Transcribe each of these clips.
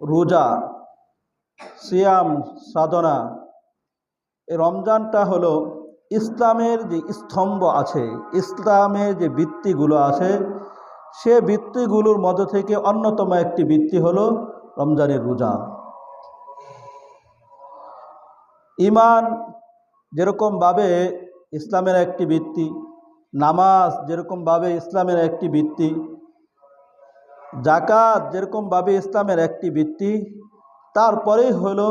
রোজা, সিয়াম, সাধনা। এই রমজানটা হলো ইসলামের যে স্তম্ভ আছে, ইসলামের যে ভিত্তিগুলো আছে, সে ভিত্তিগুলোর মধ্য থেকে অন্যতম একটি ভিত্তি হলো রমজানের রোজা। ঈমান যেরকমভাবে ইসলামের একটি ভিত্তি, নামাজ যেরকমভাবে ইসলামের একটি ভিত্তি, যাকাত যেরকমভাবে ইসলামের একটি ভিত্তি, তারপরেই হলো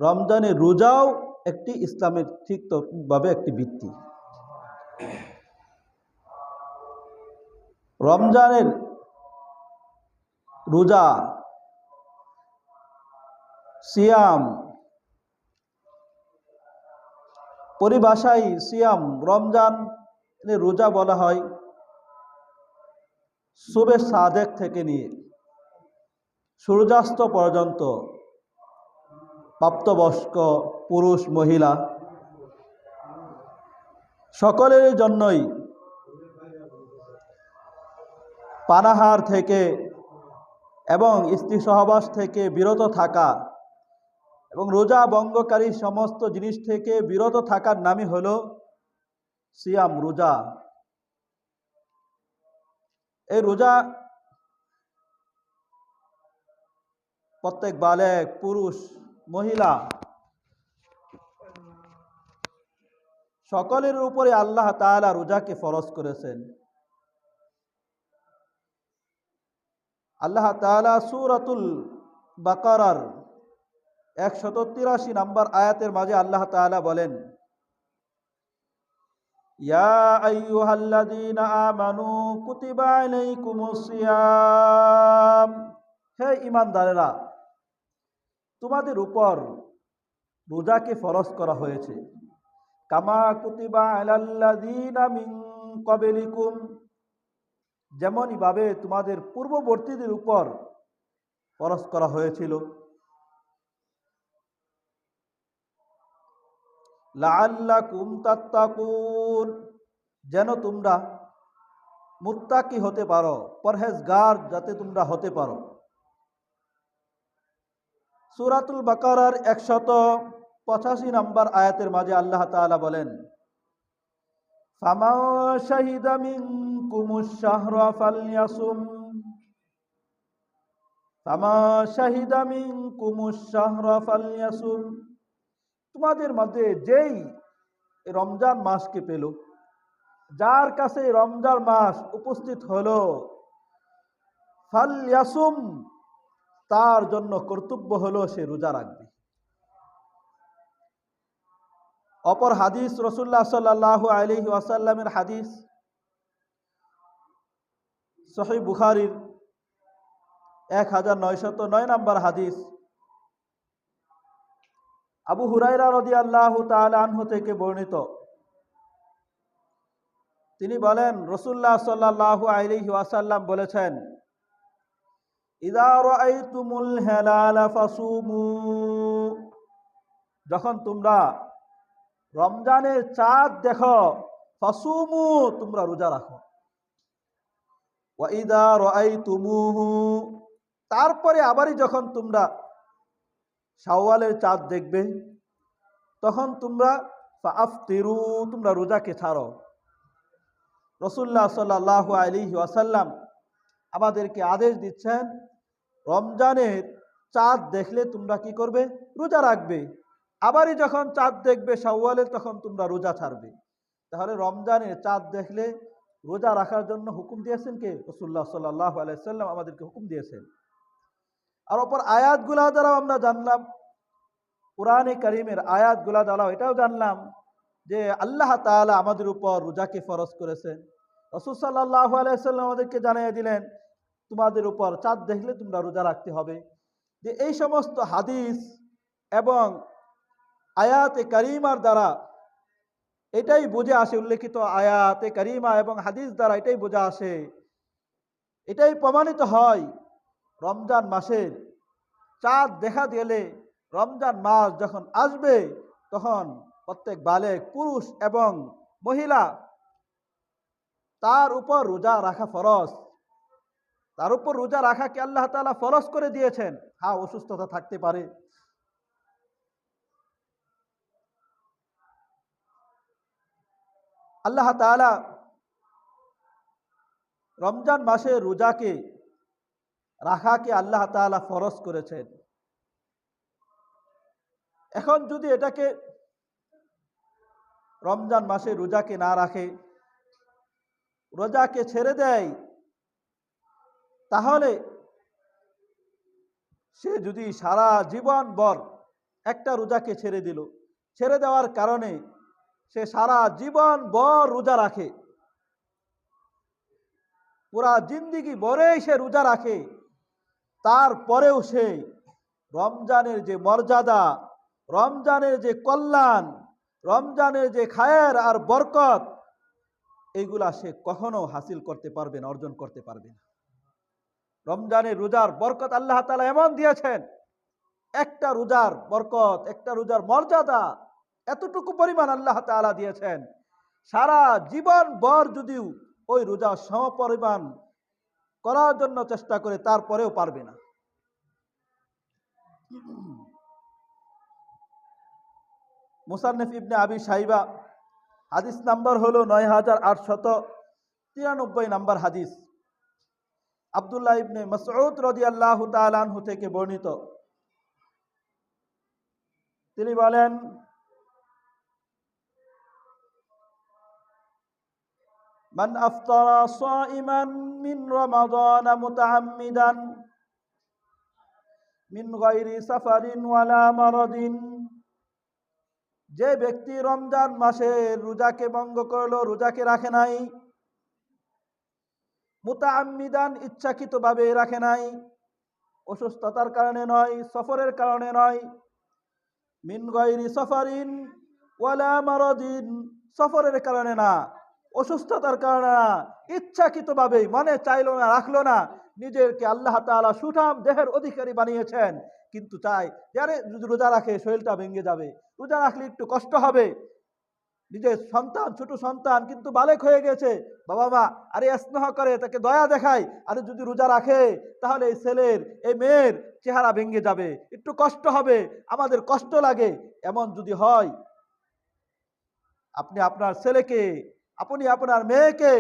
রমজানের রোজাও একটি ইসলামের ঠিকভাবে একটি ভিত্তি। রমজানের রোজা, সিয়াম, পরিভাষায় সিয়াম, রমজান রোজা বলা হয় সুবে সাদেক থেকে নিয়ে সূর্যাস্ত পর্যন্ত প্রাপ্তবয়স্ক পুরুষ মহিলা সকলের জন্যই পানাহার থেকে এবং স্ত্রী সহবাস থেকে বিরত থাকা এবং রোজা ভঙ্গকারী সমস্ত জিনিস থেকে বিরত থাকার নামই হলো সিয়াম, রোজা। এই রোজা প্রত্যেক বালেক, পুরুষ মহিলা সকলের উপরে আল্লাহ তাআলা রোজাকে ফরজ করেছেন। আল্লাহ তাআলা সূরাতুল বাকারার 183 নম্বর আয়াতের মাঝে আল্লাহ তাআলা বলেন, ইয়া আইয়ুহাল্লাযীনা আমানু কুতিবা আলাইকুমুস সিয়াম, হে ঈমানদারেরা, তোমাদের উপর রোজাকে ফরজ করা হয়েছে। কামা কুতিবা আলাল্লাযীনা মিন ক্বাবলিকুম, যেমনই ভাবে তোমাদের পূর্ববর্তীদের উপর ফরজ করা হয়েছিল। লাআল্লাকুম তাত্তাকুন, যেন তোমরা মুত্তাকি হতে পারো, পরহেজগার যাতে তোমরা হতে পারো। সূরাতুল বাকারার 185 নম্বর আয়াতের মাঝে আল্লাহ তাআলা বলেন, ফামান শাহিদা মিনকুমুশ শাহরা ফালইয়াসুম, ফামান শাহিদা মিনকুমুশ শাহরা ফালইয়াসুম, তোমাদের মধ্যে যেই রমজান মাসকে পেল, যার কাছে রমজান মাস উপস্থিত হলো, ফালইয়াসুম, তার জন্য কর্তব্য হলো সে রোজা রাখবে। অপর হাদিস, রাসূলুল্লাহ সাল্লাল্লাহু আলাইহি ওয়াসাল্লামের হাদিস, সহিহ বুখারীর 1909 নম্বর হাদিস, আবু হুরায়রা রাদিয়াল্লাহু তাআলা আনহু থেকে বর্ণিত। তিনি বলেন, রাসূলুল্লাহ সাল্লাল্লাহু আলাইহি ওয়াসাল্লাম বলেছেন, ইযা রাআইতুমুল হিলালা ফাসুমু, যখন তোমরা রমজানের চাঁদ দেখো, ফাসুমু, তোমরা রোজা রাখো। ওয়া ইযা রাআইতুমুহু, তারপরে আবারই যখন তোমরা শাওয়ালের চাঁদ দেখবে, তখন তোমরা ফাআফতিরু, তোমরা রোজাকে ছাড়ো। রাসূলুল্লাহ সাল্লাল্লাহু আলাইহি ওয়াসাল্লাম আমাদেরকে আদেশ দিচ্ছেন, রমজানের চাঁদ দেখলে তোমরা কি করবে? রোজা রাখবে। আবারই যখন চাঁদ দেখবে শাওয়ালের, তখন তোমরা রোজা ছাড়বে। তাহলে রমজানের চাঁদ দেখলে রোজা রাখার জন্য হুকুম দিয়েছেন কে? রাসূলুল্লাহ সাল্লাল্লাহু আলাইহি ওয়াসাল্লাম আমাদেরকে হুকুম দিয়েছেন। আর অপর আয়াতগুলা দ্বারাও আমরা জানলাম, কুরআনে কারীমের আয়াতগুলা দ্বারাও এটাও জানলাম যে আল্লাহ তাআলা আমাদের উপর রোজাকে ফরজ করেছেন। রাসূল সাল্লাল্লাহু আলাইহি ওয়াসাল্লাম আমাদেরকে জানিয়ে দিলেন, তোমাদের উপর চাঁদ দেখলে তোমরা রোজা রাখতে হবে। যে এই সমস্ত হাদিস এবং আয়াতে কারিমার দ্বারা এটাই বুঝে আসে, উল্লেখিত আয়াতে কারিমা এবং হাদিস দ্বারা এটাই বোঝা আসে, এটাই প্রমাণিত হয়, রমজান মাসের চাঁদ দেখা গেলে, রমজান মাস যখন আসবে, তখন প্রত্যেক বালেক, পুরুষ এবং মহিলা, তার উপর রোজা রাখা ফরজ। তার উপর রোজা রাখাকে আল্লাহ তাআলা ফরজ করে দিয়েছেন। হ্যাঁ, অসুস্থতা থাকতে পারে, আল্লাহ তাআলা রমজান মাসে রোজাকে রাখাকে আল্লাহ তাআলা ফরজ করেছেন। এখন যদি এটাকে রমজান মাসে রোজাকে না রাখে, রোজাকে ছেড়ে দেয়, তাহলে সে যদি সারা জীবন ভর একটা রোজাকে ছেড়ে দিল, ছেড়ে দেওয়ার কারণে সে সারা জীবন ভর রোজা রাখে, পুরা জিন্দিগি ভরেই সে রোজা রাখে, তারপরেও সে রমজানের যে মর্যাদা, রমজানের যে কল্যাণ, রমজানের যে খায়ের আর বরকত, এইগুলা সে কখনো হাসিল করতে পারবে না, অর্জন করতে পারবে না। রমজানের রোজার বরকত আল্লাহ তাআলা এমন দিয়েছেন, একটা রোজার বরকত, একটা রোজার মর্যাদা এতটুকু পরিমাণ আল্লাহ তাআলা দিয়েছেন, সারা জীবন ভর যদিও ওই রোজা সমপরিমাণ করার জন্য চেষ্টা করে তারপরেও পারবে না। মুসান্নিফ ইবনে আবি শাইবা, হাদিস নাম্বার হলো 9893 নাম্বার হাদিস, আব্দুল্লাহ ইবনে মাসউদ রাদিয়াল্লাহু তাআলা আনহু থেকে বর্ণিত। তিনি বলেন, মান আফতারা সাইমান মিন রমাদান মুতাআম্মিদান মিন গায়রি সাফারিন ওয়ালা মারাদিন, যে ব্যক্তি রমজান মাসে রোজাকে ভঙ্গ করলো, রোজাকে রাখে নাই, মুতাআম্মিদান ইচ্ছাকৃতভাবে রাখে নাই, অসুস্থতার কারণে নয়, সফরের কারণে নয়, মিন গায়রি সাফারিন ওয়ালা মারাদিন, সফরের কারণে না, অসুস্থতার কারণে না, ইচ্ছাকৃতভাবে মনে চাইলো না, রাখলো না, নিজেকে আল্লাহ তাআলা সুঠাম দেহের অধিকারী বানিয়েছেন, কিন্তু চাই যারে রোজা রাখে শরীরটা ভেঙে যাবে, রোজা রাখলে একটু কষ্ট হবে, নিজের সন্তান, ছোট সন্তান কিন্তু বালেক হয়ে গেছে, বাবা মা আরে স্নেহ করে, তাকে দয়া দেখায়, আরে যদি রোজা রাখে তাহলে এই ছেলের, এই মেয়ের চেহারা ভেঙে যাবে, একটু কষ্ট হবে, আমাদের কষ্ট লাগে, এমন যদি হয়, আপনি আপনার ছেলেকে, আপনি আপনার মেয়েকে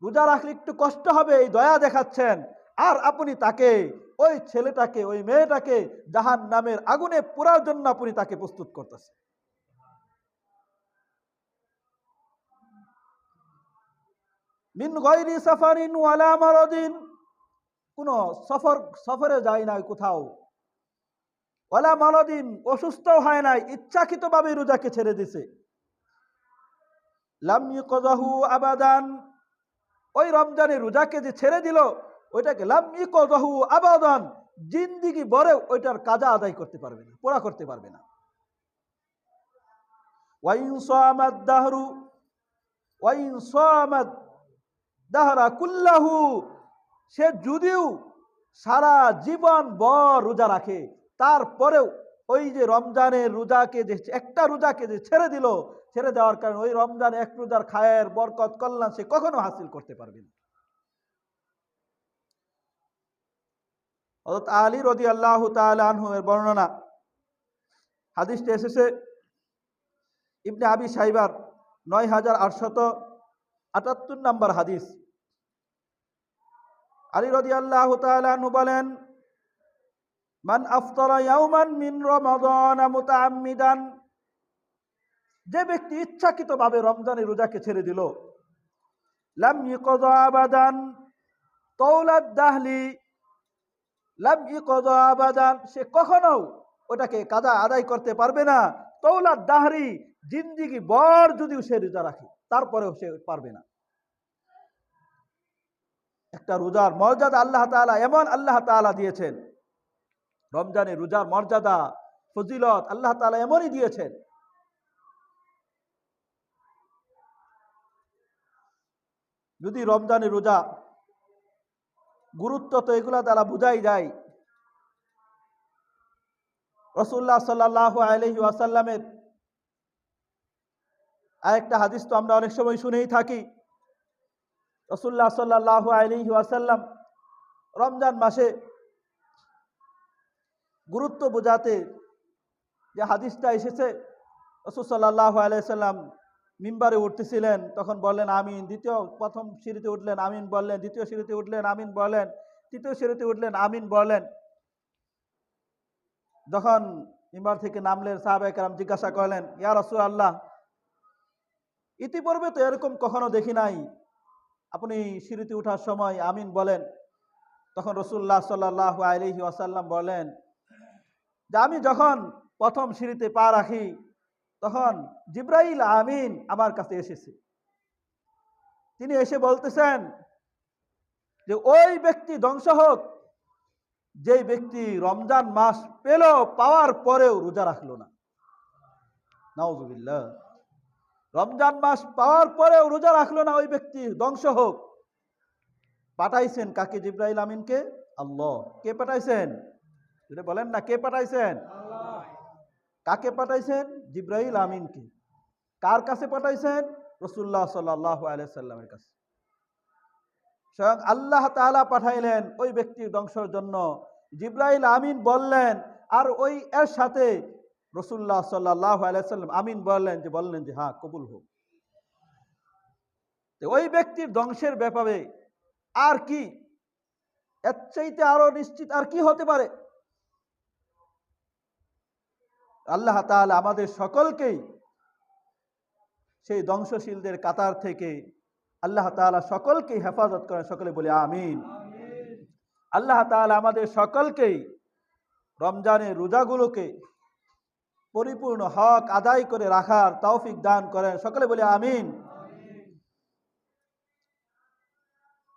রোজা রাখলে একটু কষ্ট হবে এই দয়া দেখাচ্ছেন, আর আপনি তাকে, ওই ছেলেটাকে, ওই মেয়েটাকে জাহান্নামের আগুনে পোড়ার জন্য আপনি তাকে প্রস্তুত করতেছেন। মিন গায়রি সাফারিন ওয়ালা মারাদিন, কোন সফরে যায় নাই কোথাও, ওয়ালা মারাদিন অসুস্থ হয় নাই, ইচ্ছাকৃতভাবে রোজাকে ছেড়ে দিছে, লাম ইকযাহু আবাদান, ওই রমজানের রোজাকে যে ছেড়ে দিল, ওইটাকে লাম ইকযাহু আবাদান, জিন্দিগি ভরে ওইটার কাজা আদায় করতে পারবে না, পুরা করতে পারবে না। ওয়া ইন সামাদ দাহরু, ওয়া ইন সামাদ দাহরা কুল্লাহু, সে যদিও সারা জীবন ভর রোজা রাখে, তারপরেও ওই যে রমজানের রোজাকে যে একটা রোজাকে যে ছেড়ে দিল, ছেড়ে দেওয়ার কারণে ওই রমজান এক রোজার খায়ের বরকত কল্যাণ সে কখনো হাসিল করতে পারবে না। হযরত আলী রাদিয়াল্লাহু তাআলা আনহু এর বর্ণনা, হাদিসটি এসেছে ইবনে আবি শাইবার 9878 নম্বর হাদিস। আলী রাদিয়াল্লাহু তাআলা আনহু বলেন, মান আফতারা ইয়াওমান মিন রমাদান মুতাআম্মিদান, যে ব্যক্তি ইচ্ছাকৃতভাবে রমজানের রোজাকে ছেড়ে দিল, লাম ইকযা আবাদান তাওলাদ দাহলি, লাম ইকযা আবাদান, সে কখনো ওটাকে কাজা আদায় করতে পারবে না, তাওলাদ দাহরি, জিন্দেগি ভর যদিও সে রোজা রাখে তারপরেও সে পারবে না। একটা রোজার মর্যাদা আল্লাহ তাআলা এমন আল্লাহ তাআলা দিয়েছেন, রমজানের রোজার মর্যাদা ফজিলত আল্লাহ তাআলা এমনই দিয়েছেন। যদি রমজানের রোজা গুরুত্ব তো এগুলা দ্বারা বোঝাই যায়। রাসূলুল্লাহ সাল্লাল্লাহু আলাইহি ওয়াসাল্লামের আরেকটা হাদিস তো আমরা অনেক সময় শুনেই থাকি। রাসূলুল্লাহ সাল্লাল্লাহু আলাইহি ওয়াসাল্লাম রমজান মাসে গুরুত্ব বোঝাতে যে হাদিসটা এসেছে, রাসূল সাল্লাল্লাহু আলাইহি সাল্লাম মিম্বারে উঠতেছিলেন, তখন বললেন আমিন, প্রথম সিঁড়িতে উঠলেন আমিন বললেন, দ্বিতীয় সিঁড়িতে উঠলেন আমিন বললেন, তৃতীয় সিঁড়িতে উঠলেন আমিন বললেন। যখন মিম্বার থেকে নামলেন সাহাবায়ে কেরাম জিজ্ঞাসা করলেন, ইয়া রাসূলুল্লাহ, ইতিপূর্বে তো এরকম কখনো দেখি নাই, আপনি সিঁড়িতে ওঠার সময় আমিন বলেন। তখন রাসূলুল্লাহ সাল্লাল্লাহু আলাইহি ওয়াসাল্লাম বলেন যে আমি যখন প্রথম সিঁড়িতে পা রাখি তখন জিবরাইল আমিন আমার কাছে এসেছে। তিনি এসে বলতেছেন যে ওই ব্যক্তি ধ্বংস হোক যেই ব্যক্তি রমজান মাস পেল, পাওয়ার পরেও রোজা রাখলো না। নাউজুবিল্লাহ। রমজান মাস পাওয়ার পরেও রোজা রাখলো না, ওই ব্যক্তি ধ্বংস হোক। পাঠাইছেন কাকে? জিবরাইল আমিনকে। আল্লাহ। কে পাঠাইছেন? এটা বলেন না, কে পাঠাইছেন? আল্লাহ। কাকে পাঠাইছেন? জিবরাইল আমিনকে। কার কাছে পাঠাইছেন? রাসূলুল্লাহ সাল্লাল্লাহু আলাইহি সাল্লামের কাছে। স্বয়ং আল্লাহ তাআলা পাঠাইলেন ওই ব্যক্তির ধ্বংসের জন্য। জিবরাইল আমিন বললেন, আর ওই এর সাথে রাসূলুল্লাহ সাল্লাল্লাহু আলাইহি সাল্লাম আমিন বললেন যে হ্যাঁ, কবুল হোক। তো ওই ব্যক্তির ধ্বংসের ব্যাপারে আর কি, এর চাইতে আরো নিশ্চিত আর কি হতে পারে? আল্লাহ তাআলা আমাদের সকলকেই সেই ধ্বংসশীলদের কাতার থেকে আল্লাহ তাআলা সকলকেই হেফাজত করেন। সকলে বলি আমিন। আল্লাহ তাআলা আমাদের সকলকেই রমজানের রোজাগুলোকে পরিপূর্ণ হক আদায় করে রাখার তৌফিক দান করেন। সকলে বলি আমিন।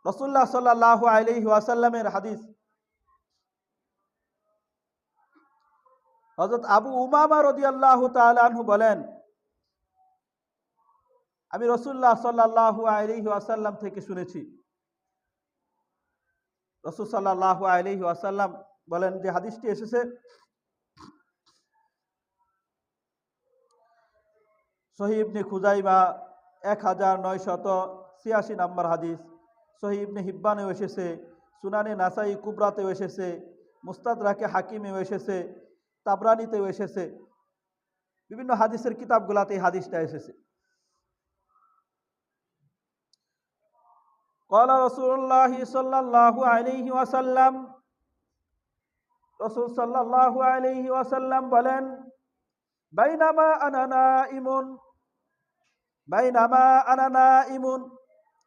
রাসূলুল্লাহ সাল্লাল্লাহু আলাইহি ওয়াসাল্লামের হাদিস, হযরত আবু উমামা রাদিয়াল্লাহু তাআলা আনহু বলেন, আমি রাসূলুল্লাহ সাল্লাল্লাহু আলাইহি ওয়াসাল্লাম থেকে শুনেছি, রাসূল সাল্লাল্লাহু আলাইহি ওয়াসাল্লাম বলেন, যে হাদিসটি এসেছে সহিহ ইবনে খুজাইমা 1986 নম্বর হাদিস, সহিহ ইবনে হিব্বানেও এসেছে, সুনানে নাসাই কুবরাতেও এসেছে, মুস্তাদরাকে হাকিমেও এসেছে, তাবরানীতেও এসেছে, বিভিন্ন হাদিসের কিতাবগুলাতে এই হাদিসটা এসেছে। قال رسول الله صلى الله عليه وسلم, রাসূল সাল্লাল্লাহু আলাইহি ওয়াসাল্লাম বলেন, বাইনামা আনা নাইমুন,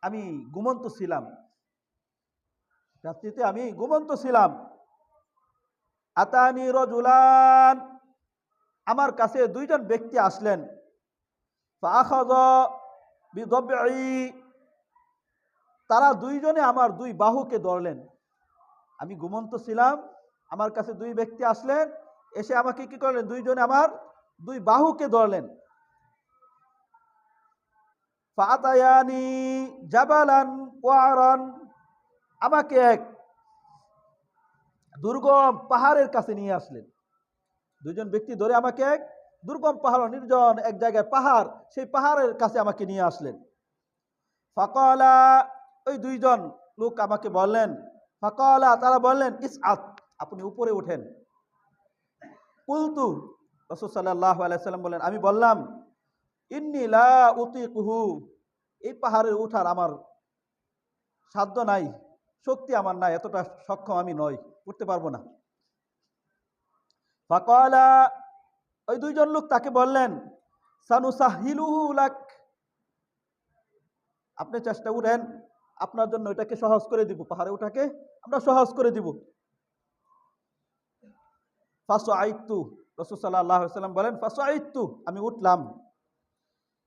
আমি ঘুমন্ত ছিলাম, রাত্রিতে আমি ঘুমন্ত ছিলাম। আতানি রাজুলান, আমার কাছে দুইজন ব্যক্তি আসলেন। ফাআখাযা বিদবঈ, তারা দুইজনে আমার দুই বাহুকে ধরলেন। আমি ঘুমন্ত ছিলাম, আমার কাছে দুই ব্যক্তি আসলেন, এসে আমাকে কি করলেন? দুইজনে আমার দুই বাহুকে ধরলেন। ফাআতায়ানি জাবালান ওয়ারান, আমাকে এক দুর্গম পাহাড়ের কাছে নিয়ে আসলেন। দুইজন ব্যক্তি ধরে আমাকে এক দুর্গম পাহাড়, নির্জন এক জায়গায় পাহাড়, সেই পাহাড়ের কাছে আমাকে নিয়ে আসলেন। ফাকালা, ওই দুইজন লোক আমাকে বললেন, ফাকালা, তারা বললেন, ইসআত, আপনি উপরে ওঠেন। কুলতু, রাসূল সাল্লাল্লাহু আলাইহি সাল্লাম বলেন, আমি বললাম, ইন্নী লা উতিকুহু, এই পাহাড়ে ওঠার আমার সাধ্য নাই, শক্তি আমার নাই, এতটা সক্ষম আমি নই, উঠতে পারবো না। ফাকালা, ওই দুইজন লোক তাকে বললেন, সানুসাহিলুহু লাক, আপনি চেষ্টা করেন, আপনার জন্য এটাকে সহজ করে দিব, পাহাড়ে ওঠাকে আমরা সহজ করে দিব। ফাসআইতু, রাসূল সাল্লাল্লাহু আলাইহি ওয়াসাল্লাম বলেন, ফাসআইতু, আমি উঠলাম।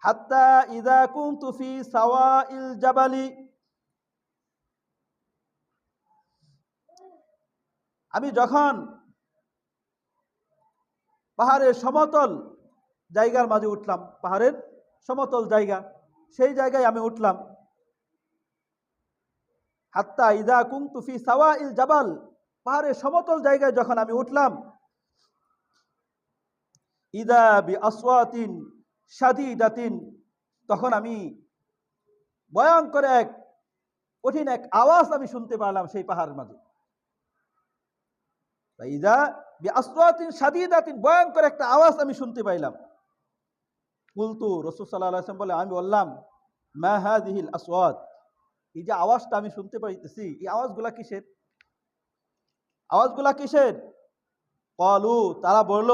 হাত্তা ইযা কুনতু ফি সাওয়াইল জাবালি, আমি যখন পাহাড়ের সমতল জায়গার মাঝে উঠলাম, পাহাড়ের সমতল জায়গা, সেই জায়গায় আমি উঠলাম। হাত্তা ইযা কুনতু ফি সাওয়াইল জাবাল, পাহাড়ের সমতল জায়গায় যখন আমি উঠলাম। ইযা বিআসওয়াতিন শাদীদাতিন, তখন আমি ভয়ঙ্কর এক কঠিন এক আওয়াজ আমি শুনতে পারলাম সেই পাহাড়ের মাঝে। ফাইদা বিআসওয়াতিন শাদীদাতিন, ভয়ঙ্কর একটা আওয়াজ আমি শুনতে পাইলাম। কুলতু, রাসূল সাল্লাল্লাহু আলাইহি ওয়াসাল্লাম বলে, আমি বললাম, মা হাযিহিল আসওয়াত, এই যে আওয়াজটা আমি শুনতে পাইতেছি, এই আওয়াজগুলা কিসের? আওয়াজগুলা কিসের? ক্বালু, তারা বলল,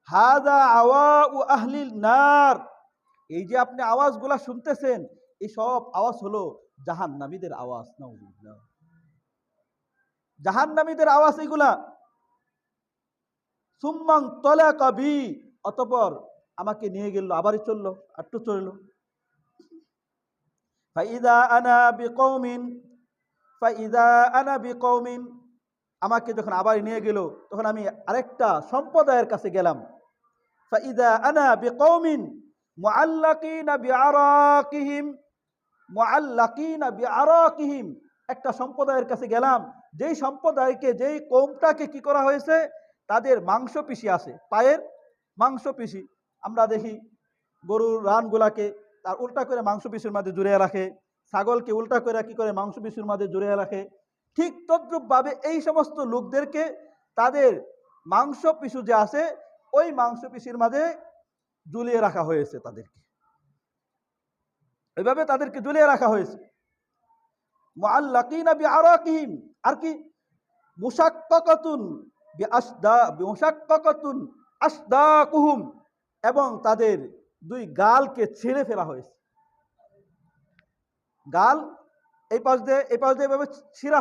হাযা আওয়াউ আহলিন নার, এই যে আপনি আওয়াজগুলা শুনতেছেন, এই সব আওয়াজ হলো জাহান্নামীদের আওয়াজ। নাউযুবিল্লাহ, জাহান্নামীদের আওয়াজ এগুলা। সুম্মান তালাকা বি, অতঃপর আমাকে নিয়ে গেল, আবারই চললো, একটু চললো। ফাইদা আনা বিকৌমিন, ফাইদা আনা বিকৌমিন, আমাকে যখন আবার নিয়ে গেল, তখন আমি আরেকটা সম্প্রদায়ের কাছে গেলাম। ফাইদা আনা বিকৌমিন মুআল্লাকিনা বিআরাকিহিম, মুআল্লাকিনা বিআরাকিহিম, একটা সম্প্রদায়ের কাছে গেলাম, যেই সম্প্রদায়কে, যেই কওমটাকে কি করা হয়েছে, তাদের মাংসপেশি আছে, পায়ের মাংসপেশি। আমরা দেখি গরুর রানগুলাকে তার উল্টা করে মাংসপেশির মাঝে জুড়ে রাখে, ছাগলকে উল্টা করে কি করে মাংসপেশির মাঝে জুড়ে রাখে। ঠিক তদ্রূপভাবে এই সমস্ত লোকদেরকে তাদের মাংসপেশি যে আছে, ওই মাংসপেশির মাঝে ঝুলিয়ে রাখা হয়েছে, তাদেরকে এইভাবে তাদেরকে ঝুলিয়ে রাখা হয়েছে। মুআল্লাকিনা বিআরাকিহিম, আর কি মুশাক্কাকাতুন মুশাক্কাকাতুন আসদাকুহুম, এবং তাদের দুই গালকে ছিঁড়ে ফেলা হয়েছে। গাল এই পাশ দিয়ে এভাবে ছিঁড়া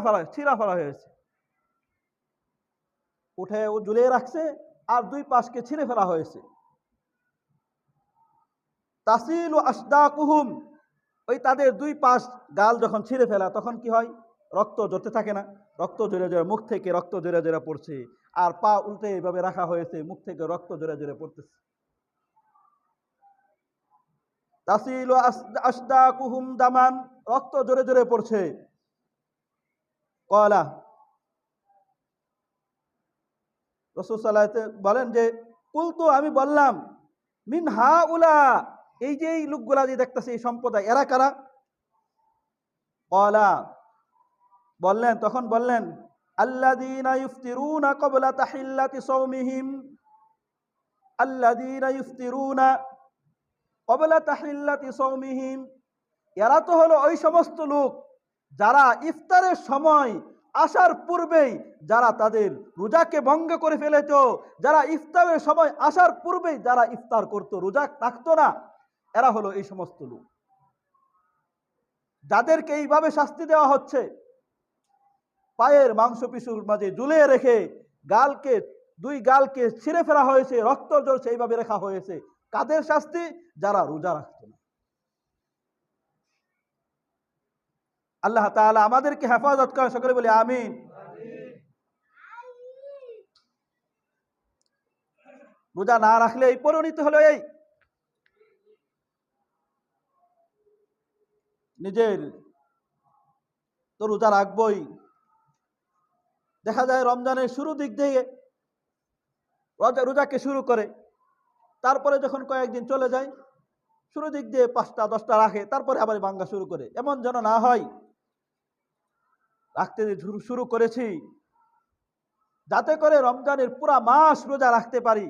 ফেলা হয়েছে, উঠে ও ঝুলিয়ে রাখছে, আর দুই পাশকে ছিঁড়ে ফেলা হয়েছে। তাসিলু আসদাকুহুম, ওই তাদের দুই পাশ গাল যখন ছিঁড়ে ফেলা, তখন কি হয়? রক্ত ঝরতে থাকে না, রক্ত ঝরে ঝরে মুখ থেকে রক্ত ঝরে ঝরে পড়ছে, আর পা উল্টে এইভাবে রাখা হয়েছে, মুখ থেকে রক্ত ঝরে ঝরে পড়তেছে। তাসিলু আসদাকুহুম দামান, রক্ত ঝরে ঝরে পড়ছে। ক্বালা, রাসূল সাল্লাল্লাহু আলাইহি ওয়াসাল্লাম বলেন যে, কুলতু, আমি বললাম, মিন হাউলা, এই যে এই লোকগুলা যে দেখতেছে, এই সম্প্রদায়, এরা কারা? ক্বালা, বললেন, তখন বললেন, আল্লাযীনা ইফতিরুনা ক্বাবলা তাহিল্লাতি সাওমিহিম, আল্লাযীনা ইফতিরুনা ক্বাবলা তাহিল্লাতি সাওমিহিম, এরা তো হলো ওই সমস্ত লোক যারা ইফতারের সময় আসার পূর্বেই, যারা তাদের রোজাকে ভঙ্গ করে ফেলেতো, যারা ইফতারের সময় আসার পূর্বেই যারা ইফতার করতো, রোজা রাখতো না, এরা হলো এই সমস্ত লোক যাদেরকে এইভাবে শাস্তি দেওয়া হচ্ছে। পায়ের মাংসপেশির মাঝে ঝুলিয়ে রেখে গালকে, দুই গালকে ছিঁড়ে ফেলা হয়েছে, রক্ত ঝরছে, এইভাবে রাখা হয়েছে। কাদের শাস্তি? যারা রোজা রাখতো না। আল্লাহ তাআলা আমাদেরকে হেফাজত করেন, সকলে বলি আমিন। রোজা না রাখলে এই পরিণতি হলো এই। নিজের তো রোজা রাখবই, দেখা যায় রমজানের শুরু দিক দিয়ে রোজাকে শুরু করে, তারপরে যখন কয়েকদিন চলে যায়, শুরু দিক দিয়ে 5টা 10টা রাখে, তারপরে আবার ভাঙ্গা শুরু করে। এমন যেন না হয়, রাখতে শুরু করেছি যাতে করে রমজানের পুরা মাস রোজা রাখতে পারি,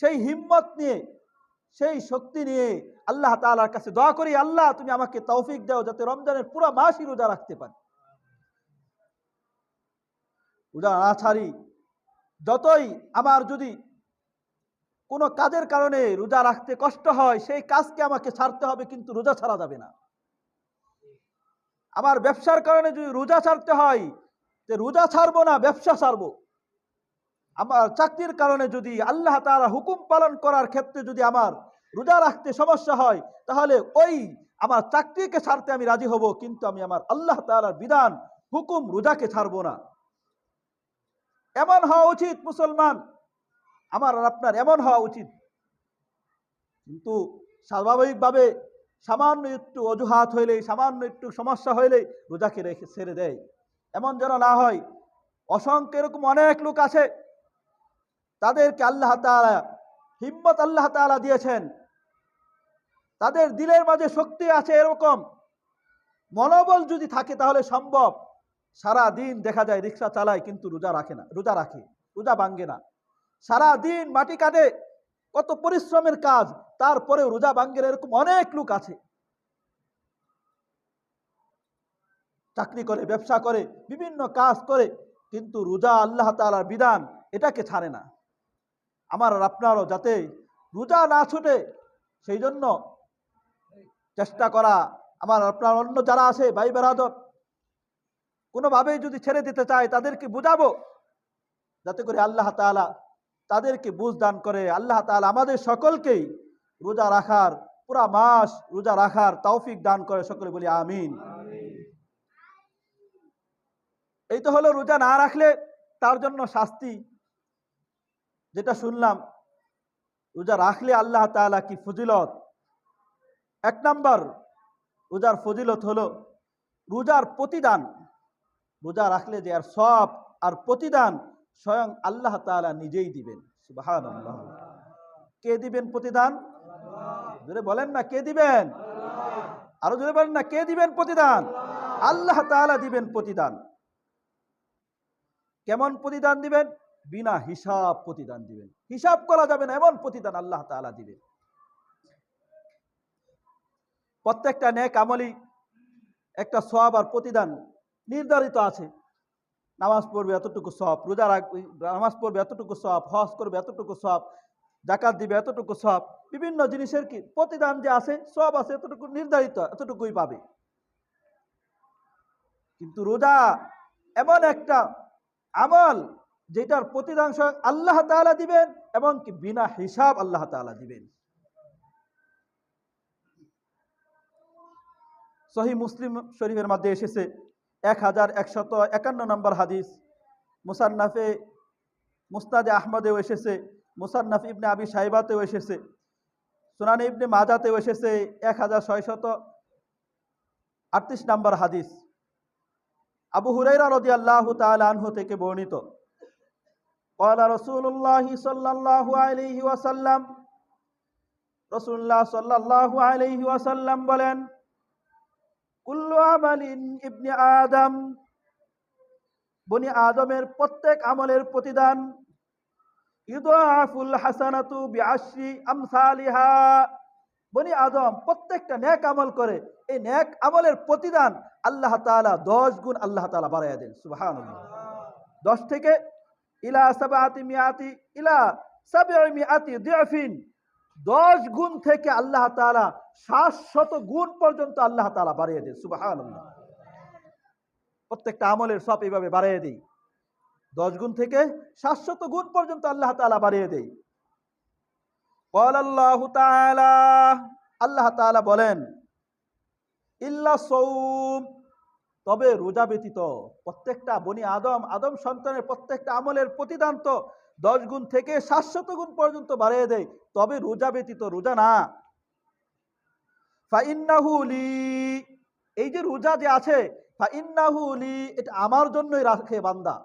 সেই হিম্মত নিয়ে, সেই শক্তি নিয়ে আল্লাহ তাআলার কাছে দোয়া করি, আল্লাহ তুমি আমাকে তৌফিক দাও যাতে রমজানের পুরা মাসই রোজা রাখতে পারি। রোজা না ছাড়ি, যতই আমার যদি কোনো কাজের কারণে রোজা রাখতে কষ্ট হয়, সেই কাজকে আমাকে ছাড়তে হবে, কিন্তু রোজা ছাড়া যাবে না। আমার ব্যবসার কারণে যদি রোজা ছাড়তে হয়, তো রোজা ছাড়বো না, ব্যবসা ছাড়বো। আমার চাকরির কারণে যদি আল্লাহ তাআলা হুকুম পালন করার ক্ষেত্রে যদি আমার রোজা রাখতে সমস্যা হয়, তাহলে ওই আমার চাকরিকে ছাড়তে আমি রাজি হব, কিন্তু আমি আমার আল্লাহ তাআলার বিধান, হুকুম, রোজাকে ছাড়বো না। এমন হওয়া উচিত মুসলমান, আমার আর আপনার এমন হওয়া উচিত। কিন্তু স্বাভাবিকভাবে সামান্য একটু অজুহাত হইলে, সামান্য একটু সমস্যা হইলে রোজাকে রেখে ছেড়ে দেয়। এমন যেন না হয়। অসংখ্য এরকম অনেক লোক আছে, তাদেরকে আল্লাহ তাআলা হিম্মত আল্লাহ তাআলা দিয়েছেন, তাদের দিলের মাঝে শক্তি আছে, এরকম মনোবল যদি থাকে তাহলে সম্ভব। সারা দিন দেখা যায় রিক্সা চালায় কিন্তু রোজা রাখে না, রোজা ভাঙ্গে না। সারা দিন মাটি কাটে, কত পরিশ্রমের কাজ, তারপরে রোজা ভাঙ্গের এরকম অনেক লোক আছে। চাকরি করে, ব্যবসা করে, বিভিন্ন কাজ করে, কিন্তু রোজা আল্লাহ তাআলার বিধান এটাকে ছাড়ে না। আমার আর আপনারও যাতে রোজা না ছুটে সেই জন্য চেষ্টা করা। আমার আপনার অন্য যারা আছে ভাই বেরাদর, কোনোভাবেই যদি ছেড়ে দিতে চায় তাদেরকে বুঝাবো, যাতে করে আল্লাহ তাআলা তাদেরকে বুঝ দান করে। আল্লাহ তাআলা আমাদের সকলকেই রোজা রাখার, পুরা মাস রোজা রাখার তৌফিক দান করে। সকলে বলি আমিন। এই তো হলো রোজা না রাখলে তার জন্য শাস্তি, যেটা শুনলাম। রোজা রাখলে আল্লাহ তাআলা কি ফজিলত। এক নাম্বার রোজার ফজিলত হলো রোজার প্রতিদান। রোজা রাখলে যে আর সব আর প্রতিদান স্বয়ং আল্লাহ তাআলা নিজেই দিবেন। সুবহানাল্লাহ। কে দিবেন প্রতিদান? জোরে বলেন না, কে দিবেন? আরো জোরে বলেন না, কে দিবেন প্রতিদান? আল্লাহ তাআলা দিবেন প্রতিদান। কেমন প্রতিদান দিবেন? বিনা হিসাব প্রতিদান দিবেন, হিসাব করা যাবে না এমন প্রতিদান আল্লাহ তাআলা দিবেন। প্রত্যেকটা নেক আমলি একটা সওয়াব আর প্রতিদান নির্ধারিত আছে। নামাজ পড়বে এতটুকু সওয়াব, রোজা রাখবে, নামাজ পড়বে এতটুকু সওয়াব, হজ করবে এতটুকু সওয়াব, যাকাত দিবে এতটুকু সওয়াব। বিভিন্ন জিনিসের কি প্রতিদান যে আছে, সওয়াব আছে, এতটুকু নির্ধারিত, এতটুকুই পাবে। কিন্তু রোজা এমন একটা আমল যেটার প্রতিদান স্বয়ং আল্লাহ তাআলা দিবেন এবং কি বিনা হিসাব আল্লাহ তাআলা দিবেন। সহিহ মুসলিম শরীফের মধ্যে এসেছে 1151 নম্বর হাদিস, মুসান্নাফে মুসনাদে আহমদেও এসেছে, মুসান্নাফ ইবনে আবি শাইবাতেও এসেছে, সুনানে ইবনে মাজাতেও এসেছে 1638 নম্বর হাদিস। আবু হুরায়রা রাদিয়াল্লাহু তাআলা আনহু থেকে বর্ণিত, ক্বালা রাসূলুল্লাহ সাল্লাল্লাহু আলাইহি ওয়াসাল্লাম, রাসূলুল্লাহ সাল্লাল্লাহু আলাইহি ওয়াসাল্লাম বলেন, কুল্লু আমালিন ইবনে আদম, বনি আদমের প্রত্যেক আমলের প্রতিদান, ইউদাফুল হাসানাতু বিআশরি আমসালিহা, বনি আদম প্রত্যেকটা নেক আমল করে, এই নেক আমলের প্রতিদান আল্লাহ তাআলা 10 গুণ আল্লাহ তাআলা বাড়াইয়া দেন। সুবহানাল্লাহ। 10 থেকে ইলা সাবআতি মিআতি ইলা 700 দিফিন, 10 গুণ থেকে আল্লাহ তাআলা 700 গুণ পর্যন্ত আল্লাহ তাআলা বাড়িয়ে দেন। সুবহানাল্লাহ। প্রত্যেকটা আমলের সব এইভাবে বাড়িয়ে দেই, 10 গুণ থেকে 700 গুণ পর্যন্ত আল্লাহ তাআলা বাড়িয়ে দেই। ক্বালাল্লাহু তাআলা, আল্লাহ তাআলা বলেন, ইল্লা সাওম, তবে রোজা ব্যতীত। প্রত্যেকটা বনি আদম সন্তানের প্রত্যেকটা আমলের প্রতিদান তো 10 গুণ থেকে 700 গুণ পর্যন্ত বাড়িয়ে দেয়, তবে রোজা ব্যতীত, রোজা না। ফাইন্নাহু লি, এই যে রোজা যে আছে, ফাইন্নাহু লি, এটা আমার জন্যই রাখে বান্দা।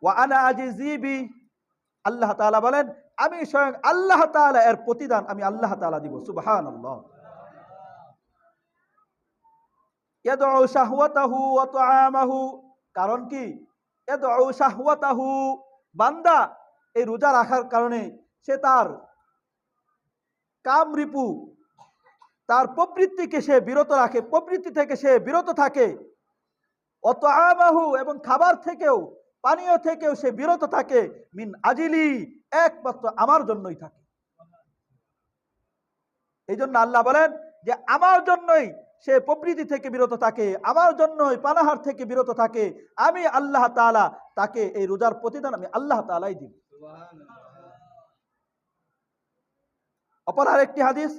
ওয়া আনা আজিজি বি, আল্লাহ তাআলা বলেন আমি স্বয়ং আল্লাহ তাআলা এর প্রতিদান আমি আল্লাহ তাআলা দিব। সুবহানাল্লাহ। ইয়াদউ শাহওয়াতাহু ওয়া তুআমাহু, কারণ কি? ইয়াদউ শাহওয়াতাহু, বান্দা এই রোজা রাখার কারণে সে তার কাম রিপু, তার প্রবৃত্তিকে সে বিরত রাখে, প্রবৃত্তি থেকে সে বিরত থাকে। ওয়া তুআমাহু, এবং খাবার থেকেও, পানীয় থেকেও সে বিরত থাকে। মিন আজিলি, একমাত্র আমার জন্যই থাকে। এই জন্য আল্লাহ বলেন যে আমার জন্যই সে প্রবৃত্তি থেকে বিরত থাকে, আমার জন্যই পানাহার থেকে বিরত থাকে। আমি আল্লাহ তাআলা তাকে এই রোজার প্রতিদান আমি আল্লাহ তাআলাই দিব। অপর আরেকটি হাদিস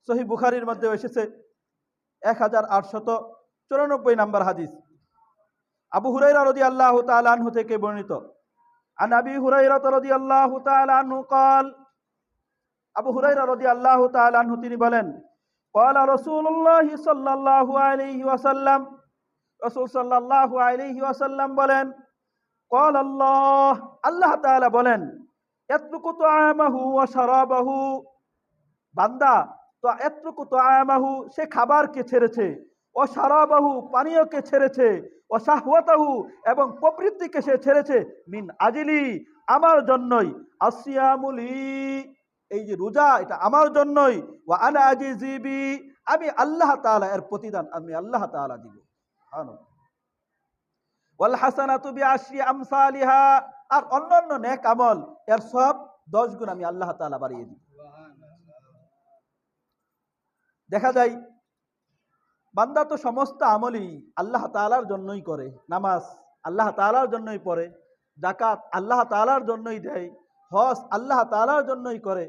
সহিহ বুখারীর মধ্যে এসেছে 1894 নম্বর হাদিস, আবু হুরায়রা রাদিয়াল্লাহু তাআলা আনহু থেকে বর্ণিত। আন আবি হুরায়রা রাদিয়াল্লাহু তাআলা আনহু قال, আবু হুরায়রা রাদিয়াল্লাহু তাআলা আনহু তিনি বলেন, ক্বালা রাসূলুল্লাহ সাল্লাল্লাহু আলাইহি ওয়াসাল্লাম, রাসূল সাল্লাল্লাহু আলাইহি ওয়াসাল্লাম বলেন, ক্বালা আল্লাহ, আল্লাহ তাআলা বলেন, ইয়াতরুকু তুআমাহু ওয়া শারাবাহু, বান্দা তো ইয়াতরুকু তুআমাহু, সে খাবারকে ছেড়েছে, ও শারাবাহু পানীয়কে ছেড়েছে, ও শাহওয়াতাহু এবং প্রবৃত্তিকে সে ছেড়েছে, মিন আজিলি আমার জন্যই, আসিয়ামুলি এই যে রোজা এটা আমার জন্যই, ওয়া আনা আজিজিবি আমি আল্লাহ তাআলা এর প্রতিদান আমি আল্লাহ তাআলা দিব। সুবহানাল্লাহ। ওয়াল হাসানাতু বিআশরি আমসালিহা আর অন্যান্য নেক আমল এর সব 10 গুণ আমি আল্লাহ তাআলা বাড়িয়ে দিব। দেখা যায় বান্দা তো সমস্ত আমলই আল্লাহ তাআলার জন্যই করে, নামাজ আল্লাহ তাআলার জন্যই পড়ে, যাকাত আল্লাহ তাআলার জন্যই দেয়, হজ আল্লাহ তাআলার জন্যই করে,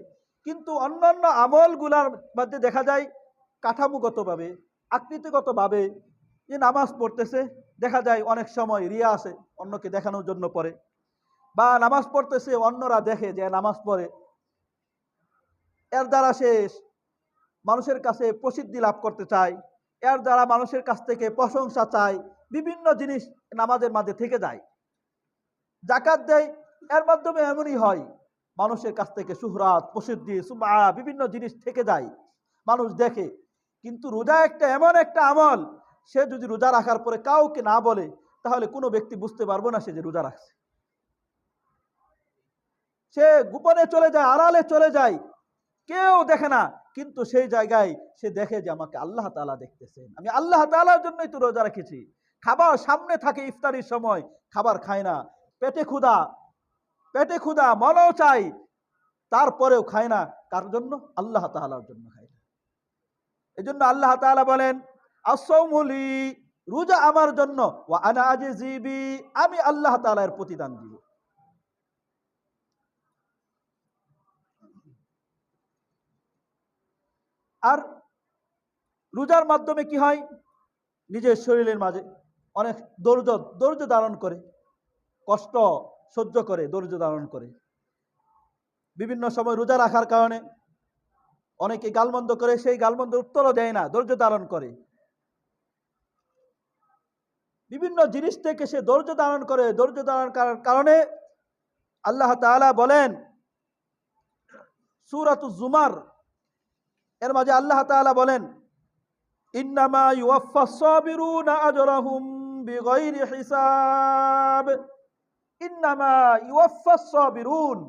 কিন্তু অন্যান্য আমলগুলার মধ্যে দেখা যায় কাঠামোগতভাবে আকৃতিগতভাবে যে নামাজ পড়তেছে দেখা যায় অনেক সময় রিয়া আসে, অন্যকে দেখানোর জন্য পড়ে, বা নামাজ পড়তেছে অন্যরা দেখে যে নামাজ পড়ে, এর দ্বারা সে মানুষের কাছে প্রসিদ্ধি লাভ করতে চায়, এর দ্বারা মানুষের কাছ থেকে প্রশংসা চায়, বিভিন্ন জিনিস নামাজের মাঝে থেকে যায়। যাকাত দেয়, এর মাধ্যমে এমনই হয় মানুষের কাছ থেকে সুহরাত প্রসিদ্ধি সুমআ বিভিন্ন জিনিস থেকে যায়, মানুষ দেখে। কিন্তু রোজা একটা এমন একটা আমল, সে যদি রোজা রাখার পরে কাউকে না বলে তাহলে কোনো ব্যক্তি বুঝতে পারবে না সে যে রোজা রাখছে। সে গোপনে চলে যায়, আড়ালে চলে যায়, কেউ দেখে না, কিন্তু সেই জায়গায় সে দেখে যে আমাকে আল্লাহ তাআলা দেখতেছেন, আমি আল্লাহ তাআলার জন্যই তো রোজা রেখেছি। খাবার সামনে থাকে ইফতারির সময়, খাবার খায় না, পেটে ক্ষুধা মনও চাই, তারপরেও খায় না, কার জন্য? আল্লাহ তাআলার জন্য খায় না। এজন্য আল্লাহ তাআলা বলেন আস-সাওমু লি রোজা আমার জন্য, ওয়া আনা আজিবি আমি আল্লাহ তাআলার প্রতিদান দিব। আর রোজার মাধ্যমে কি হয়? নিজের শরীরের মাঝে অনেক ধৈর্য ধারণ করে, কষ্ট সহ্য করে, ধৈর্য ধারণ করে। বিভিন্ন সময় রোজা রাখার কারণে অনেকে গালমন্দ করে, সেই গালমন্দের উত্তরও দেয় না, ধৈর্য ধারণ করে। বিভিন্ন জিনিস থেকে সে ধৈর্য ধারণ করে, ধৈর্য ধারণ করার কারণে আল্লাহ তাআলা বলেন সূরাতুজ জুমার এর মাঝে আল্লাহ তাআলা বলেন ইন্নামা ইউওয়াফাস সাবিরুনা আজরাহুম বিগাইরি হিসাব। ইন্নামা ইউওয়াফাস সাবিরুন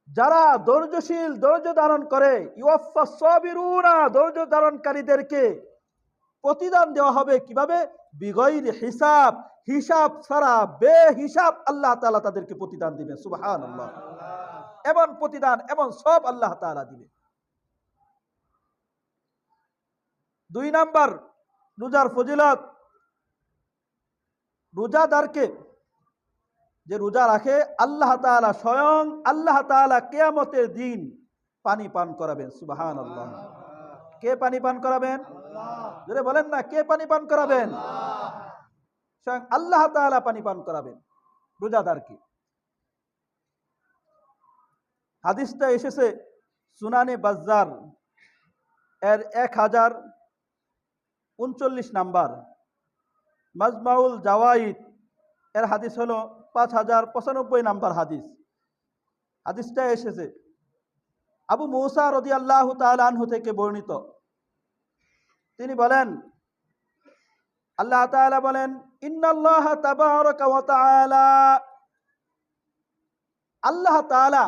যারা ধৈর্যশীল ধৈর্য ধারণ করে, ইউওয়াফাস সাবিরুনা ধৈর্য ধারণকারীদেরকে প্রতিদান দেওয়া হবে কিভাবে? বিগাইরি হিসাব হিসাব ছাড়া বেহিসাব আল্লাহ তাআলা তাদেরকে প্রতিদান দিবেন। সুবহানাল্লাহ। এমন প্রতিদান এমন সব আল্লাহ তাআলা দিবেন। 2 নাম্বার রোজার ফজিলত, রোজাদারকে যে রোজা রাখে আল্লাহ তাআলা স্বয়ং আল্লাহ তাআলা কিয়ামতের দিন পানি পান করাবেন। সুবহানাল্লাহ। কে পানি পান করাবেন? জোরে বলেন না, কে পানি পান করাবেন? স্বয়ং আল্লাহ তাআলা পানি পান করাবেন রোজাদারকে। হাদিসটা এসেছে সুনানে বাজ্জার এর 1039 নাম্বার, মাজমাউল জাওয়াইদ এর হাদিস হলো 5095 নাম্বার হাদিস। হাদিসটা এসেছে আবু মুসা রাদিয়াল্লাহু তাআলা আনহু থেকে বর্ণিত। তিনি বলেন আল্লাহ তাআলা বলেন ইন্নাল্লাহা তাবারাকা ওয়া তাআলা আল্লাহ তাআলা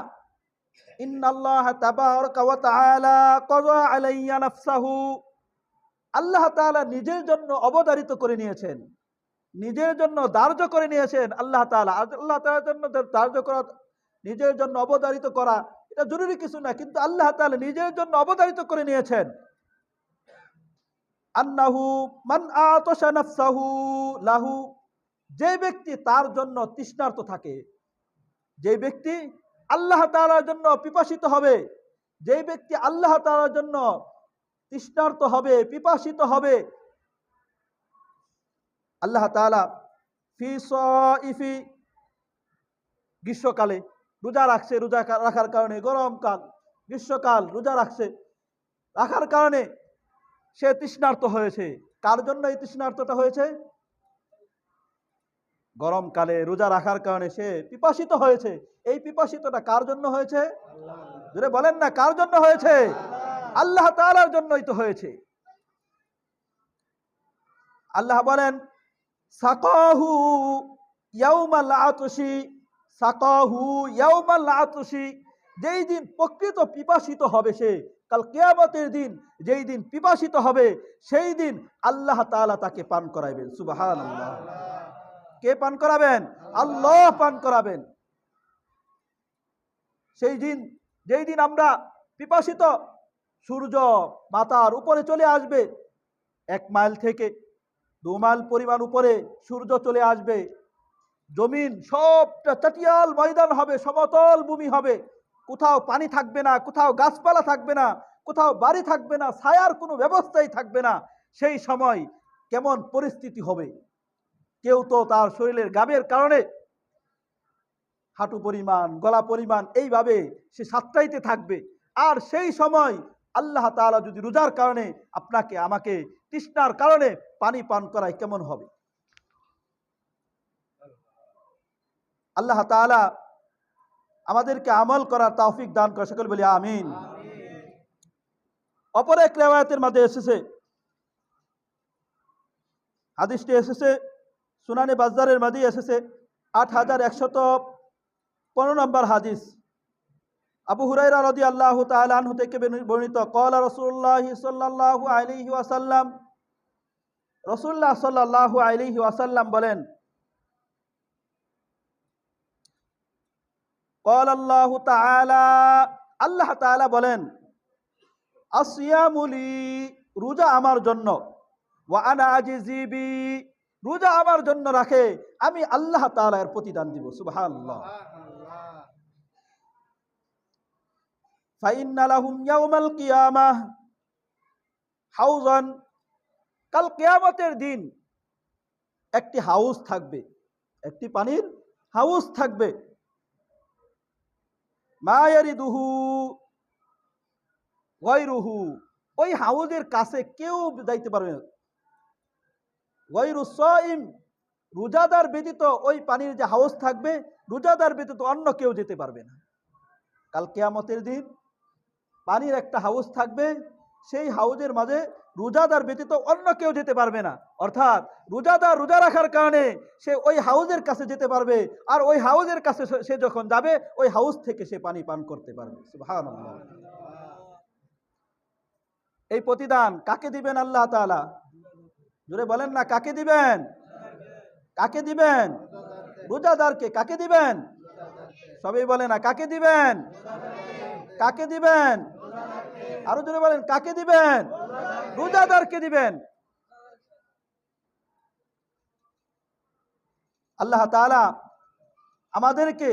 ইন্নাল্লাহা তাবারাকা ওয়া তাআলা ক্বাযা আলাইয়া নাফসাহু আল্লাহ তাআলা নিজের জন্য অবধারিত করে নিয়েছেন, নিজের জন্য ধার্য করে নিয়েছেন। আল্লাহ তাআলার জন্য ধার্য করা, নিজের জন্য অবধারিত করা এটা জরুরি কিছু না, কিন্তু আল্লাহ তাআলা নিজের জন্য অবধারিত করে নিয়েছেন আন্নাহু মান আতাশা নাফসাহু লাহু যে ব্যক্তি তার জন্য তৃষ্ণার্ত থাকে, যে ব্যক্তি আল্লাহ তাআলার জন্য পিপাসিত হবে, যে ব্যক্তি আল্লাহ তাআলার জন্য তৃষ্ণার্ত হবে পিপাসিত হবে, আল্লাহ তাআলা ফি সাইফি গ্রীষ্মকালে রোজা রাখছে, রোজা রাখার কারণে গরমকাল গ্রীষ্মকাল রোজা রাখার কারণে সে তৃষ্ণার্ত হয়েছে। কার জন্য এই তৃষ্ণার্তটা হয়েছে? গরমকালে রোজা রাখার কারণে সে পিপাসিত হয়েছে। এই পিপাসিতটা কার জন্য হয়েছে? জোরে বলেন না, কার জন্য হয়েছে? আল্লাহ তাআলার জন্যই তো হয়েছে। আল্লাহ বলেন সাকাহু ইয়াউমাল আতশি, সাকাহু ইয়াউমাল আতশি, যেই দিন প্রকৃত পিপাসিত হবে সে, কাল কিয়ামতের দিন যেই দিন পিপাসিত হবে সেই দিন আল্লাহ তাআলা তাকে পান করাবেন। সুবহানাল্লাহ। কে পান করাবেন? আল্লাহ পান করাবেন। সেই দিন যেই দিন আমরা পিপাসিত, সূর্য মাথার উপরে চলে আসবে, 1 মাইল থেকে 2 মাইল পরিমাণ উপরে সূর্য চলে আসবে, জমিন সবটা চাটিয়াল ময়দান হবে, সমতল ভূমি হবে, কোথাও পানি থাকবে না, কোথাও গাছপালা থাকবে না, কোথাও বাড়ি থাকবে না, ছায়ার কোনো ব্যবস্থাই থাকবে না। সেই সময় কেমন পরিস্থিতি হবে? কেউ তো তার শরীরের গামের কারণে হাঁটু পরিমাণ, গলা পরিমাণ এইভাবে সে সাতটাইতে থাকবে। আর সেই সময় আল্লাহ তাআলা যদি রোজার কারণে আপনাকে আমাকে তৃষ্ণার কারণে পানি পান করায় কেমন হবে? আল্লাহ তাআলা আমাদেরকে আমল করার তৌফিক দান করে, সকল বলি আমিন। অপর এক রিওয়ায়াতের মধ্যে এসেছে, হাদিসটি এসেছে সুনানে বাজ্জারের মধ্যে এসেছে 8115 নম্বর হাদিস। আবু হুরায়রা রাদিয়াল্লাহু তাআলা আনহু থেকে বর্ণিত, ক্বালা রাসূলুল্লাহ সাল্লাল্লাহু আলাইহি ওয়াসাল্লাম, রাসূলুল্লাহ সাল্লাল্লাহু আলাইহি ওয়াসাল্লাম বলেন, ক্বালা আল্লাহু তাআলা, আল্লাহ তাআলা বলেন, আসিয়ামু লি, রোজা আমার জন্য, ওয়া আনা আজিজি বি, রোজা আমার জন্য রাখে, আমি আল্লাহ তাআলা এর প্রতিদান দিব। সুবহানাল্লাহ। ফাইন্না লাহুম ইয়াউমাল কিয়ামাহ হাউজান, কাল কিয়ামতের দিন একটি হাউস থাকবে, একটি পানির হাউস থাকবে, মা ইয়ারিদুহু গায়রুহু, ওই হাউজের কাছে কেউ যাইতে পারবে না, গায়রু সাইম, রোজাদার ব্যতীত ওই পানির যে হাউস থাকবে, রোজাদার ব্যতীত অন্য কেউ যেতে পারবে না। কাল কিয়ামতের দিন পানির একটা হাউস থাকবে, সেই হাউজের মাঝে রোজাদার ব্যতীত অন্য কেউ যেতে পারবে না। অর্থাৎ রোজাদার রোজা রাখার কারণে সে ওই হাউজের কাছে যেতে পারবে, আর ওই হাউজের কাছে সে যখন যাবে ওই হাউস থেকে সে পানি পান করতে পারবে। সুবহানাল্লাহ। এই প্রতিদান কাকে দিবেন আল্লাহ তাআলা? জোরে বলেন না, কাকে দিবেন? কাকে দিবেন? রোজাদারকে। কাকে দিবেন? সবাই বলে না, কাকে দিবেন? কাকে দিবেন? আরো জোরে বলেন, কাকে দিবেন? রোজাদারকে দিবেন। আল্লাহ তাআলা আমাদেরকে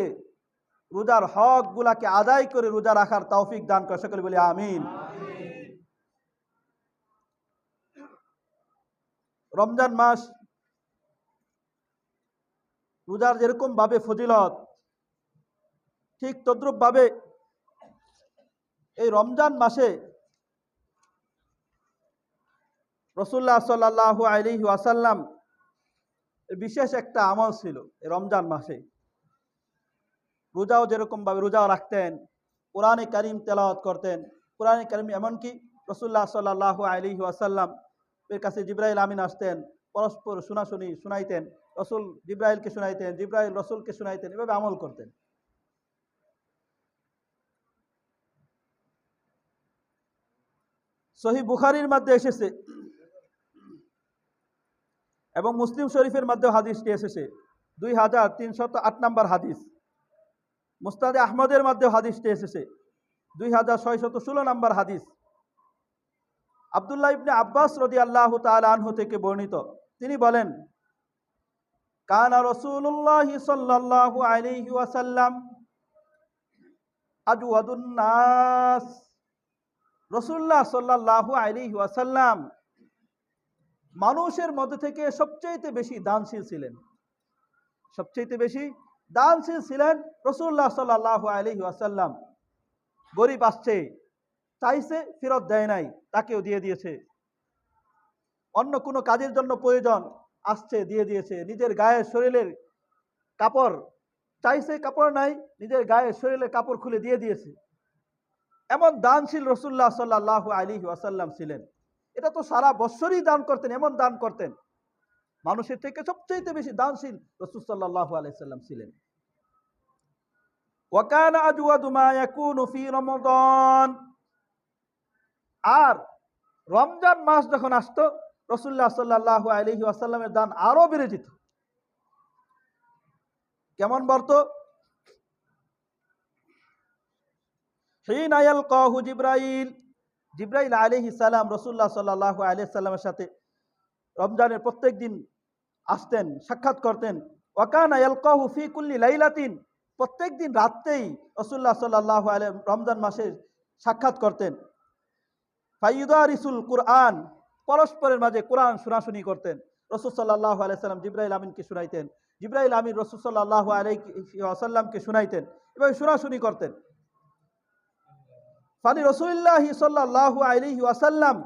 রোজার হক গুলাকে আদায় করে রোজা রাখার তৌফিক দান করে, সকলে বলি আমিন। রমজান মাস রোজার যেরকম ভাবে ফজিলত, ঠিক তদ্রুপ ভাবে এই রমজান মাসে রাসূলুল্লাহ সাল্লাল্লাহু আলাইহি ওয়াসাল্লাম বিশেষ একটা আমল ছিল। এই রমজান মাসে রোজাও যেরকম ভাবে রোজা রাখতেন, কোরআনে কারীম তেলাওয়াত করতেন। কোরআনে কারীম এমনকি রাসূলুল্লাহ সাল্লাল্লাহু আলাইহি ওয়াসাল্লাম এর কাছে জিবরাইল আমিন আসতেন, পরস্পর শোনাশুনি শুনাইতেন, রসুল জিবরাইলকে শুনাইতেন, জিবরাইল রসুলকে শুনাইতেন, এভাবে আমল করতেন। সহিহ বুখারীর মধ্যে এসেছে এবং মুসলিম শরীফের মধ্যে হাদিসটি এসেছে, 2308 নম্বর হাদিস। মুসনাদে আহমদের মধ্যে হাদিসটি এসেছে 2616 নম্বর হাদিস। আব্দুল্লাহ ইবনে আব্বাস রাদিয়াল্লাহু তাআলা আনহু থেকে বর্ণিত, তিনি বলেন, কানা রাসূলুল্লাহ সাল্লাল্লাহু আলাইহি ওয়াসাল্লাম আজওয়াদুন নাস, রাসূলুল্লাহ সাল্লাল্লাহু আলাইহি ওয়াসাল্লাম মানুষের মধ্যে থেকে সবচেয়ে বেশি দানশীল ছিলেন। সবচেয়ে বেশি দানশীল ছিলেন রাসূলুল্লাহ সাল্লাল্লাহু আলাইহি ওয়াসাল্লাম। গরিব আসছে, চাইছে, ফেরত দেয় নাই, তাকেও দিয়ে দিয়েছে। অন্য কোনো কাজের জন্য প্রয়োজন আসছে, দিয়ে দিয়েছে। নিজের গায়ের শরীরের কাপড় চাইছে, কাপড় নাই, নিজের গায়ের শরীরের কাপড় খুলে দিয়ে দিয়েছে। এমন দানশীল রাসূলুল্লাহ সাল্লাল্লাহু আলাইহি ওয়াসাল্লাম ছিলেন। এটা তো সারা বছরই দান করতেন, এমন দান করতেন। মানুষের থেকে সবচেয়ে বেশি দানশীল রাসূল সাল্লাল্লাহু আলাইহি সাল্লাম ছিলেন। ওয়া কানা আজওয়াদু মা ইয়াকুনু ফি রমাদান, আর রমজান মাস যখন আসতো রাসূলুল্লাহ সাল্লাল্লাহু আলাইহি ওয়াসাল্লামের দান আরো বেড়ে যেত। কেমন বলতো? হিনা ইয়ালকাহু জিবরাইল, জিবরাইল আলাইহিস সালাম রাসূলুল্লাহ সাল্লাল্লাহু আলাইহি সাল্লামের সাথে রমজানের প্রত্যেক দিন আসতেন, সাক্ষাৎ করতেন। ওয়া কানা ইয়ালকাহু ফি কুল্লি লাইলাতিন, প্রত্যেক দিন রাতেই রাসূলুল্লাহ সাল্লাল্লাহু আলাইহি রমজান মাসে সাক্ষাৎ করতেন। ফায়ুদারিসুল কুরআন, পরস্পরের মাঝে কোরআন শোনাশুনি করতেন। রাসূল সাল্লাল্লাহু আলাইহি সাল্লাম জিবরাইল আমিনকে শুনাইতেন, জিবরাইল আমিন রাসূল সাল্লাল্লাহু আলাইহি ওয়াসাল্লামকে শুনাইতেন, এভাবে শোনাশুনি করতেন। ফালি রাসূলুল্লাহ সাল্লাল্লাহু আলাইহি ওয়াসাল্লাম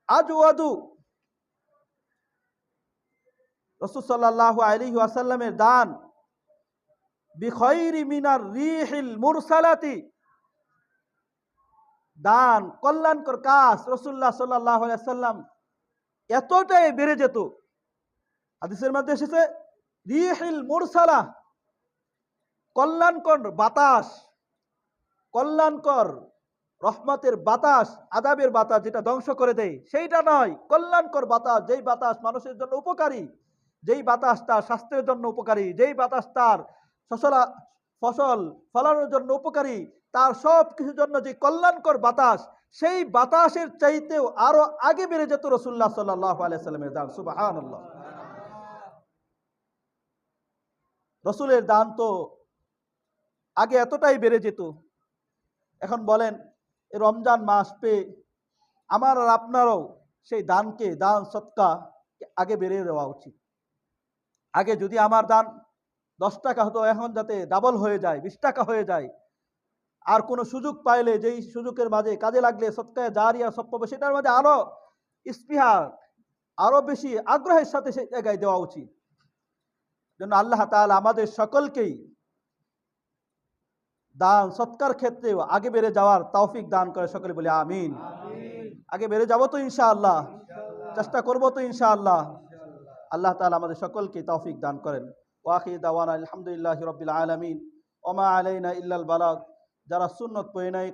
আজওয়াদু, রাসূল সাল্লাল্লাহু আলাইহি ওয়াসাল্লামের দান বিখাইরি মিনার রিহিল মুরসালাতি, দান কল্যাণকর কাজ রাসূলুল্লাহ সাল্লাল্লাহু আলাইহি ওয়াসাল্লাম এতটাই বেড়ে যেত। হাদিসের মধ্যে এসেছে রিহিল মুরসালা, কল্যাণকর বাতাস, কল্যাণকর রহমতের বাতাস, আযাবের বাতাস যেটা ধ্বংস করে দেয় সেইটা নয়, কল্যাণকর বাতাস, যেই বাতাস মানুষের জন্য উপকারী, যেই বাতাস তার স্বাস্থ্যের জন্য উপকারী, যেই বাতাস তার ফসল ফলানোর জন্য উপকারী, তার সব কিছুর জন্য যে কল্যাণকর বাতাস, সেই বাতাসের চাইতেও আরো আগে বেড়ে যেত রাসূলুল্লাহ সাল্লাল্লাহু আলাইহি ওয়াসাল্লামের দান। সুবহানাল্লাহ। রসুলের দান তো আগে এতটাই বেড়ে যেত, এখন বলেন এই রমজান মাস পেয়ে আমার আর আপনারও সেই দানকে, দান সদকা আগে বেড়ে দেওয়া উচিত। আগে যদি আমার দান 10 টাকা হতো, এখন যাতে ডাবল হয়ে যায়, 20 টাকা হয়ে যায়। আর কোনো সুযোগ পাইলে যেই সুযোগের মাঝে কাজে লাগলে সদকায়ে জারিয়া সব পাবে, সেটার মাঝে আরো স্পৃহা, আরো বেশি আগ্রহের সাথে সেই জায়গায় দেওয়া উচিত। জন্য আল্লাহ তাআলা আমাদের সকলকেই দান সৎকার ক্ষেত্রেও আগে বেড়ে যাওয়ার তৌফিক দান করে, সকলে বলি আমিন। আগে বেড়ে যাব তো ইনশাআল্লাহ, চেষ্টা করব তো ইনশাআল্লাহ। আল্লাহ তাআলা আমাদের সকলকে তৌফিক দান করেন। ওয়া আখিরু দাওয়ানা আলহামদুলিল্লাহি রাব্বিল আলামিন ওয়া মা আলাইনা ইল্লাল বালাগ। যারা সুন্নত পড়ে নাই